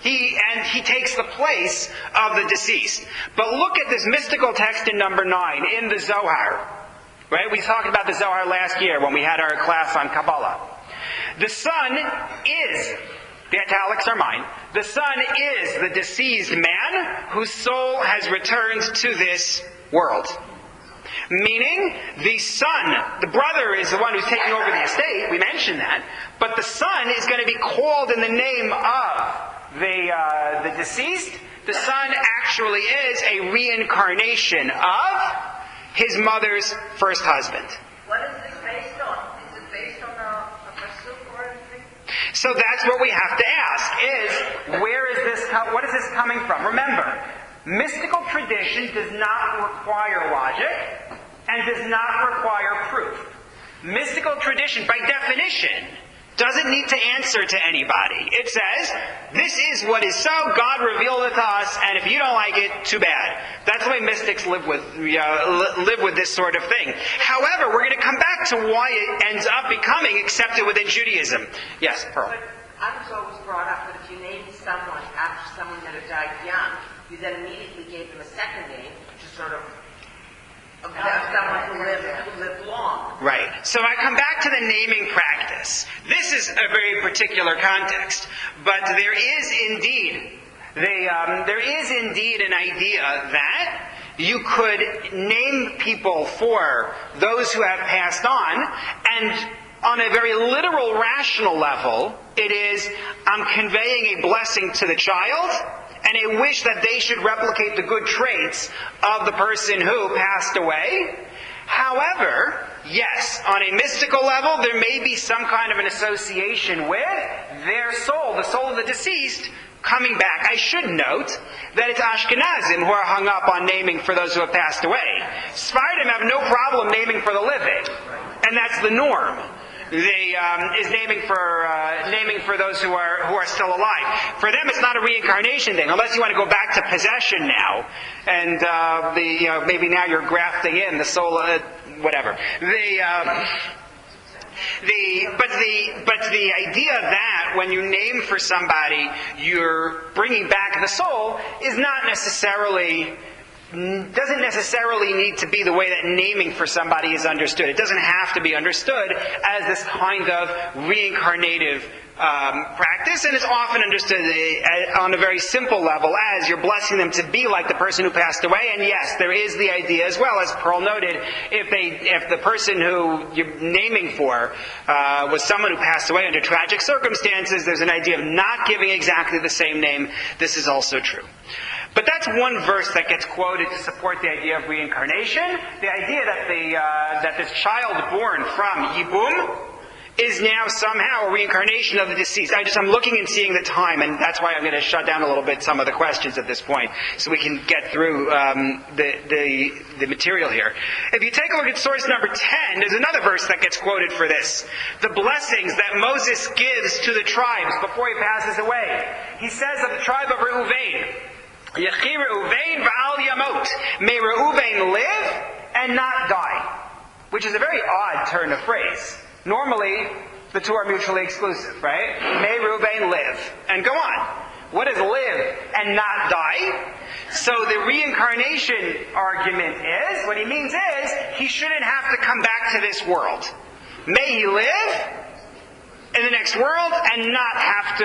He takes the place of the deceased. But look at this mystical text in number 9, in the Zohar. Right? We talked about the Zohar last year when we had our class on Kabbalah. The son is, the italics are mine, the son is the deceased man whose soul has returned to this world. Meaning, the son, the brother is the one who's taking over the estate, we mentioned that, but the son is going to be called in the name of the deceased. The son actually is a reincarnation of his mother's first husband. What is this based on? Is it based on a pasuk or anything? So that's what we have to ask, is what is this coming from? Remember, mystical tradition does not require logic, and does not require proof. Mystical tradition, by definition, doesn't need to answer to anybody. It says, this is what is so, God revealed it to us, and if you don't like it, too bad. That's the way mystics live with this sort of thing. However, we're going to come back to why it ends up becoming accepted within Judaism. Yes, Pearl. But I was always brought up that if you named someone after someone that had died young, you then immediately gave them a second name to sort of someone who lived long. Right. So I come back to the naming practice. This is a very particular context, but there is indeed an idea that you could name people for those who have passed on, and on a very literal, rational level, it is, I'm conveying a blessing to the child, and a wish that they should replicate the good traits of the person who passed away. However, yes, on a mystical level, there may be some kind of an association with their soul, the soul of the deceased, coming back. I should note that it's Ashkenazim who are hung up on naming for those who have passed away. Sephardim have no problem naming for the living, and that's the norm. Is naming for those who are still alive. For them, it's not a reincarnation thing, unless you want to go back to possession now, and maybe now you're grafting in the soul, whatever. But the idea that when you name for somebody, you're bringing back the soul is not necessarily. Doesn't necessarily need to be the way that naming for somebody is understood. It doesn't have to be understood as this kind of reincarnative practice, and it's often understood on a very simple level as you're blessing them to be like the person who passed away. And yes, there is the idea as well, as Pearl noted, if the person who you're naming for was someone who passed away under tragic circumstances, there's an idea of not giving exactly the same name. This is also true. But that's one verse that gets quoted to support the idea of reincarnation. The idea that this child born from Yibum is now somehow a reincarnation of the deceased. I'm looking and seeing the time, and that's why I'm going to shut down a little bit some of the questions at this point, so we can get through the material here. If you take a look at source number 10, there's another verse that gets quoted for this. The blessings that Moses gives to the tribes before he passes away. He says of the tribe of Reuven, Yechi Reuven v'al yamot. May Reuven live and not die. Which is a very odd turn of phrase. Normally, the two are mutually exclusive, right? May Reuven live. And go on. What is live and not die? So the reincarnation argument is, what he means is, he shouldn't have to come back to this world. May he live in the next world and not have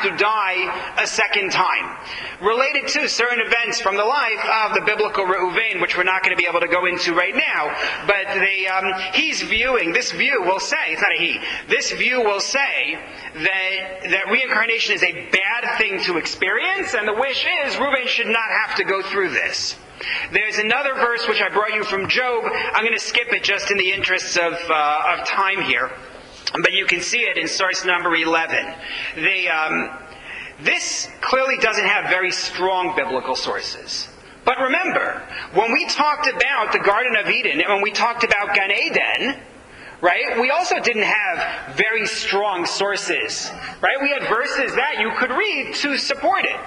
to die a second time. Related to certain events from the life of the biblical Reuven, which we're not going to be able to go into right now, but he's viewing, this view will say, it's not a he, this view will say that reincarnation is a bad thing to experience, and the wish is Reuven should not have to go through this. There's another verse which I brought you from Job. I'm going to skip it just in the interests of time here. But you can see it in source number 11. This clearly doesn't have very strong biblical sources. But remember, when we talked about the Garden of Eden, and when we talked about Gan Eden, right, we also didn't have very strong sources. Right? We had verses that you could read to support it.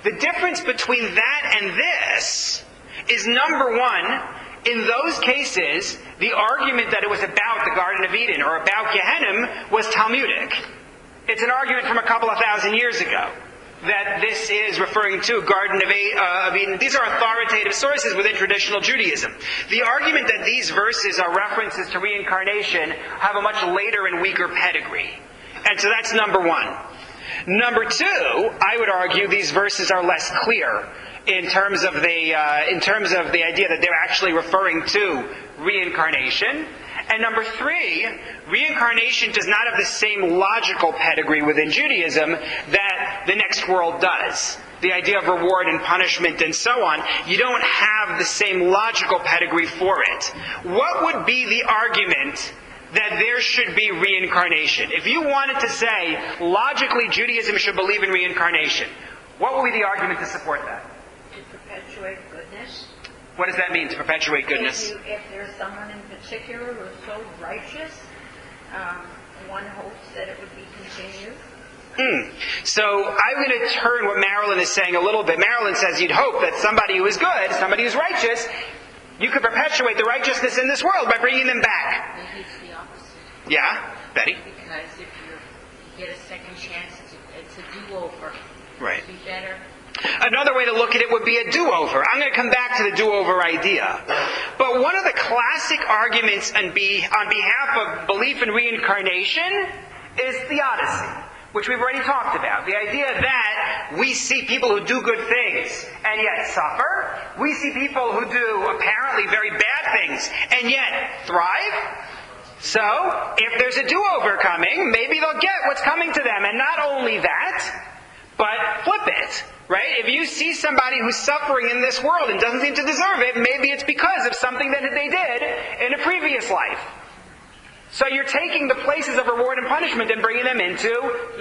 The difference between that and this is, number one, in those cases, the argument that it was about the Garden of Eden or about Gehenna was Talmudic. It's an argument from a couple of thousand years ago that this is referring to Garden of Eden. These are authoritative sources within traditional Judaism. The argument that these verses are references to reincarnation have a much later and weaker pedigree. And so that's number one. Number two, I would argue these verses are less clear in terms of the idea that they're actually referring to reincarnation. And number three, reincarnation does not have the same logical pedigree within Judaism that the next world does. The idea of reward and punishment and so on, you don't have the same logical pedigree for it. What would be the argument that there should be reincarnation? If you wanted to say, logically Judaism should believe in reincarnation, what would be the argument to support that? To perpetuate goodness? What does that mean, to perpetuate goodness? If there's someone in particular who's so righteous, one hopes that it would be continued. So I'm going to turn what Marilyn is saying a little bit. Marilyn says you'd hope that somebody who is good, somebody who's righteous, you could perpetuate the righteousness in this world by bringing them back. Maybe it's the opposite. Yeah, Betty? Because if you get a second chance, it's a do-over. Right. It'd be better. Another way to look at it would be a do-over. I'm going to come back to the do-over idea. But one of the classic arguments on behalf of belief in reincarnation is theodicy, which we've already talked about. The idea that we see people who do good things and yet suffer. We see people who do apparently very bad things and yet thrive. So, if there's a do-over coming, maybe they'll get what's coming to them. And not only that, but flip it. Right? If you see somebody who's suffering in this world and doesn't seem to deserve it, maybe it's because of something that they did in a previous life. So you're taking the places of reward and punishment and bringing them into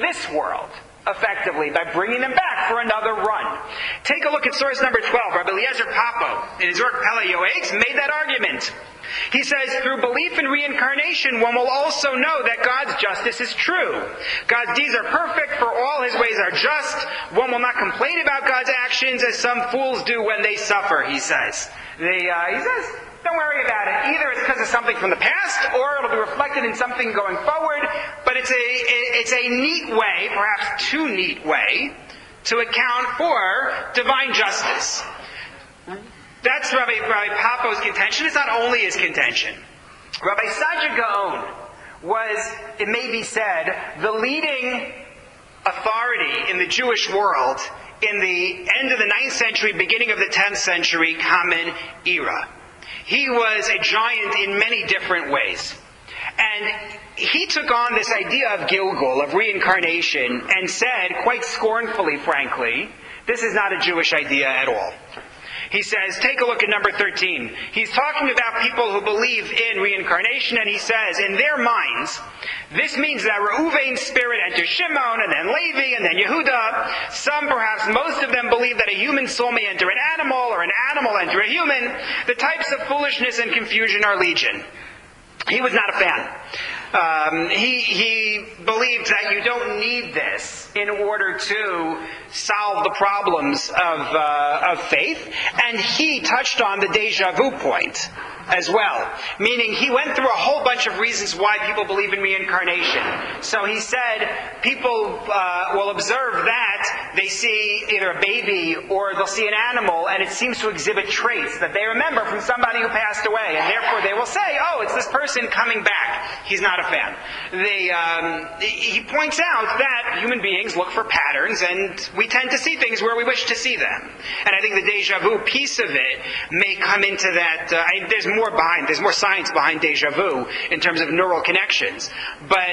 this world, effectively, by bringing them back for another run. Take a look at source number 12. Rabbi Eliezer Papo, in his work Pele Yoetz, made that argument. He says, through belief in reincarnation, one will also know that God's justice is true. God's deeds are perfect, for all His ways are just. One will not complain about God's actions as some fools do when they suffer, he says. He says, don't worry about it. Either it's because of something from the past, or it'll be reflected in something going forward. But it's a neat way, perhaps too neat way, to account for divine justice. That's Rabbi Papo's contention. It's not only his contention. Rabbi Saadia Gaon was, it may be said, the leading authority in the Jewish world in the end of the 9th century, beginning of the 10th century common era. He was a giant in many different ways. And he took on this idea of Gilgul, of reincarnation, and said, quite scornfully, frankly, this is not a Jewish idea at all. He says, take a look at number 13. He's talking about people who believe in reincarnation, and he says, in their minds, this means that Reuven's spirit enters Shimon, and then Levi, and then Yehuda. Some, perhaps most of them, believe that a human soul may enter an animal, or an animal enter a human. The types of foolishness and confusion are legion. He was not a fan. He believed that you don't need this in order to solve the problems of faith. And he touched on the deja vu point as well. Meaning he went through a whole bunch of reasons why people believe in reincarnation. So he said people will observe that they see either a baby or they'll see an animal and it seems to exhibit traits that they remember from somebody who passed away. And therefore they will say, oh, it's this person coming back. He's not a fan. He points out that human beings look for patterns and we tend to see things where we wish to see them. And I think the deja vu piece of it may come into that. There's more science behind deja vu in terms of neural connections. But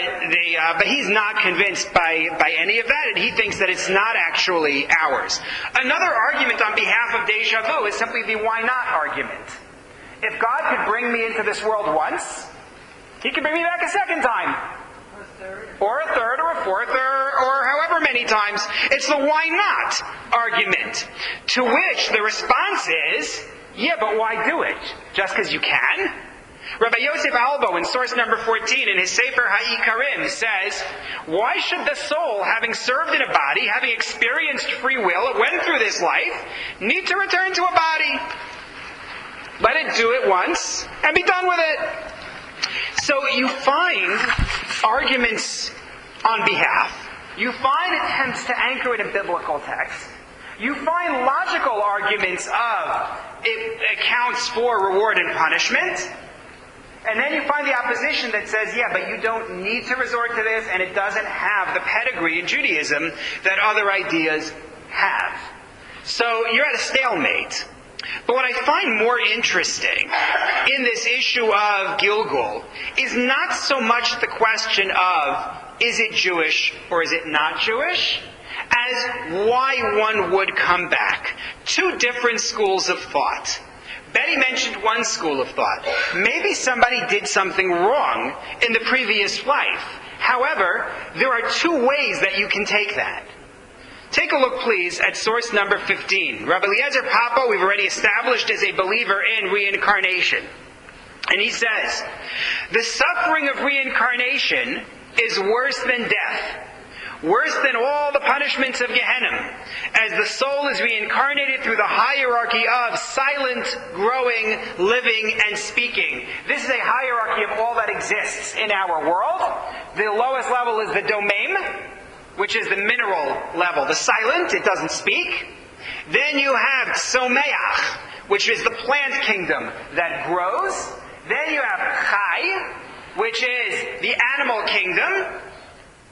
he's not convinced by any of that, and he thinks that it's not actually ours. Another argument on behalf of deja vu is simply the why not argument. If God could bring me into this world once, He could bring me back a second time. Or a third, or a fourth, or however many times. It's the why not argument. To which the response is, yeah, but why do it? Just because you can? Rabbi Yosef Albo, in source number 14, in his Sefer HaIkarim, says, why should the soul, having served in a body, having experienced free will, went through this life, need to return to a body? Let it do it once, and be done with it. So you find arguments on behalf. You find attempts to anchor it in biblical text. You find logical arguments of it accounts for reward and punishment. And then you find the opposition that says, yeah, but you don't need to resort to this, and it doesn't have the pedigree in Judaism that other ideas have. So you're at a stalemate. But what I find more interesting in this issue of Gilgul is not so much the question of, is it Jewish or is it not Jewish, as why one would come back. Two different schools of thought. Betty mentioned one school of thought. Maybe somebody did something wrong in the previous life. However, there are two ways that you can take that. Take a look, please, at source number 15. Rabbi Eliezer Papa, we've already established, as a believer in reincarnation. And he says, the suffering of reincarnation is worse than death, worse than all the punishments of Gehenna, as the soul is reincarnated through the hierarchy of silent, growing, living, and speaking. This is a hierarchy of all that exists in our world. The lowest level is the domem, which is the mineral level, the silent, it doesn't speak. Then you have tzomeach, which is the plant kingdom that grows. Then you have chai, which is the animal kingdom.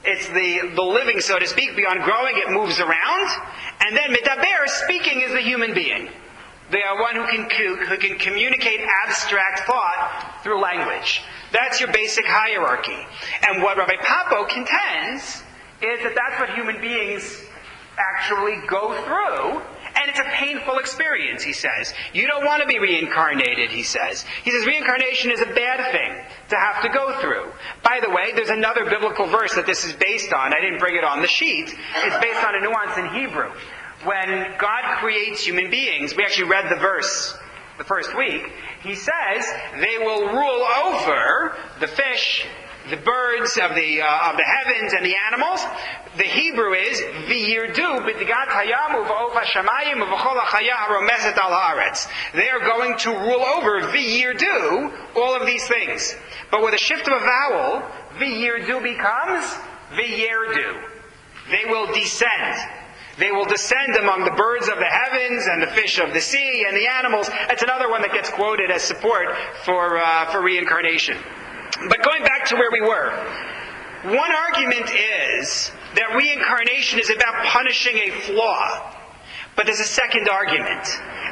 It's the living, so to speak. Beyond growing, it moves around. And then medaber, speaking, is the human being. They are one who can communicate abstract thought through language. That's your basic hierarchy. And what Rabbi Papo contends is that that's what human beings actually go through. And it's a painful experience, he says. You don't want to be reincarnated, he says. He says reincarnation is a bad thing to have to go through. By the way, there's another biblical verse that this is based on. I didn't bring it on the sheet. It's based on a nuance in Hebrew. When God creates human beings, we actually read the verse the first week, he says they will rule over the fish, the birds of the heavens and the animals. The Hebrew is v'yirdu b'digat hayam u'v'of hashamayim u'v'chol hachaya haromeset al haaretz. They are going to rule over v'yirdu, all of these things. But with a shift of a vowel, v'yirdu becomes v'yerdu. They will descend. They will descend among the birds of the heavens and the fish of the sea and the animals. That's another one that gets quoted as support for reincarnation. But going back to where we were, one argument is that reincarnation is about punishing a flaw. But there's a second argument.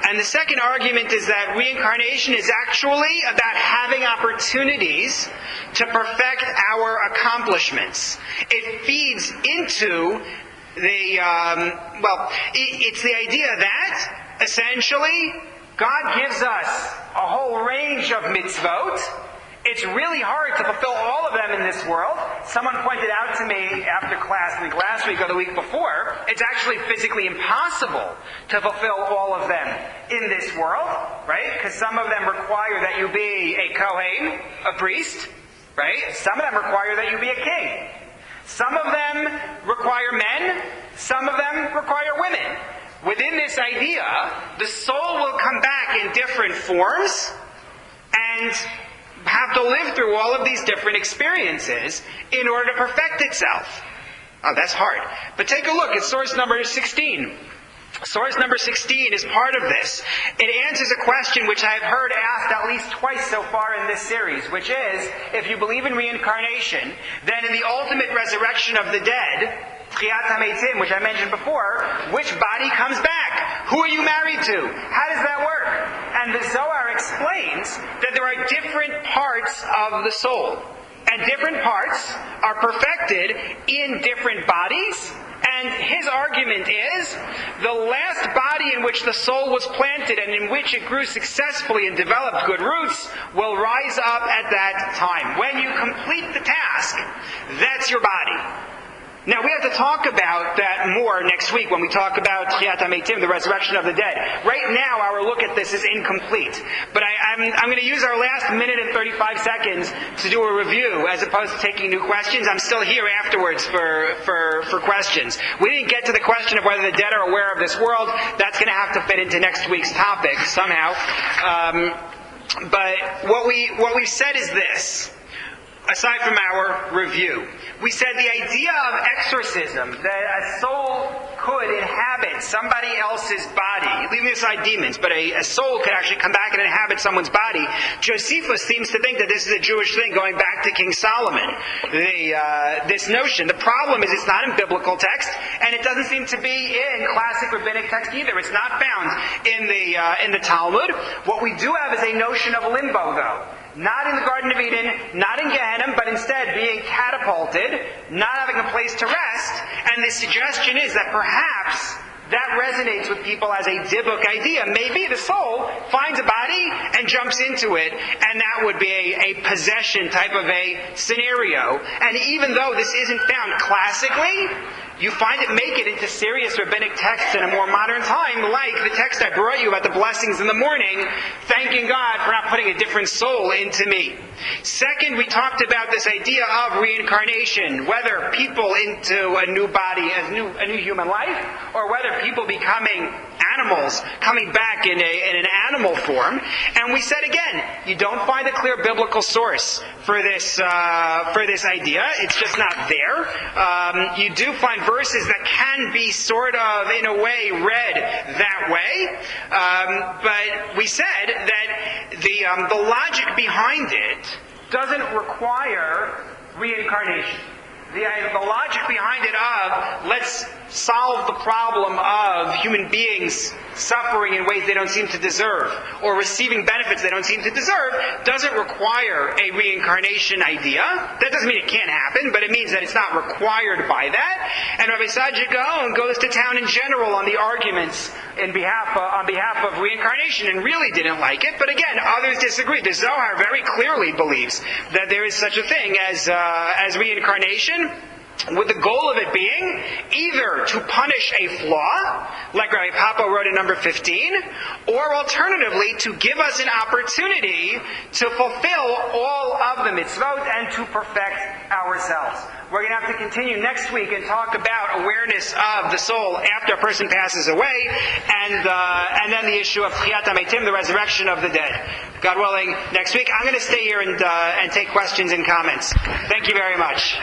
And the second argument is that reincarnation is actually about having opportunities to perfect our accomplishments. It feeds into it's the idea that, essentially, God gives us a whole range of mitzvot. It's really hard to fulfill all of them in this world. Someone pointed out to me after class, I think last week or the week before, it's actually physically impossible to fulfill all of them in this world, right? Because some of them require that you be a Kohen, a priest, right? Some of them require that you be a king. Some of them require men, some of them require women. Within this idea, the soul will come back in different forms and have to live through all of these different experiences in order to perfect itself. Oh, that's hard. But take a look at source number 16. Source number 16 is part of this. It answers a question which I've heard asked at least twice so far in this series, which is, if you believe in reincarnation, then in the ultimate resurrection of the dead, Tchiyat HaMeitim, which I mentioned before, which body comes back? Who are you married to? How does that work? And the Zohar explains that there are different parts of the soul. And different parts are perfected in different bodies. And his argument is, the last body in which the soul was planted and in which it grew successfully and developed good roots will rise up at that time. When you complete the task, that's your body. Now, we have to talk about that more next week when we talk about Tchiyat HaMeitim, the resurrection of the dead. Right now, our look at this is incomplete. But I'm going to use our last minute and 35 seconds to do a review as opposed to taking new questions. I'm still here afterwards for questions. We didn't get to the question of whether the dead are aware of this world. That's going to have to fit into next week's topic somehow. But what we've said is this. Aside from our review, we said the idea of exorcism, that a soul could inhabit somebody else's body, leaving aside demons, but a soul could actually come back and inhabit someone's body. Josephus seems to think that this is a Jewish thing going back to King Solomon. This notion, the problem is it's not in biblical text, and it doesn't seem to be in classic rabbinic text either. It's not found in the Talmud. What we do have is a notion of limbo, though. Not in the Garden of Eden, not in Gehenna, but instead being catapulted, not having a place to rest. And the suggestion is that perhaps that resonates with people as a Dibbuk idea. Maybe the soul finds a body and jumps into it, and that that would be a possession type of a scenario. And even though this isn't found classically, you find it make it into serious rabbinic texts in a more modern time, like the text I brought you about the blessings in the morning, thanking God for not putting a different soul into me. Second, we talked about this idea of reincarnation, whether people into a new body, a new human life, or whether people becoming animals, coming back in an animal form. And we said again, you don't find a clear biblical source for this idea. It's just not there. You do find verses that can be sort of, in a way, read that way. But we said that the logic behind it doesn't require reincarnation. The logic behind it of, let's solve the problem of human beings suffering in ways they don't seem to deserve, or receiving benefits they don't seem to deserve, doesn't require a reincarnation idea. That doesn't mean it can't happen, but it means that it's not required by that. And Rabbi Sajid Gaon goes to town in general on the arguments on behalf of reincarnation, and really didn't like it. But again, others disagree. The Zohar very clearly believes that there is such a thing as reincarnation, with the goal of it being either to punish a flaw, like Rabbi Papa wrote in number 15, or alternatively to give us an opportunity to fulfill all of the mitzvot and to perfect ourselves. We're going to have to continue next week and talk about awareness of the soul after a person passes away, and then the issue of Tchiyat HaMetim, the resurrection of the dead. God willing, next week I'm going to stay here and take questions and comments. Thank you very much.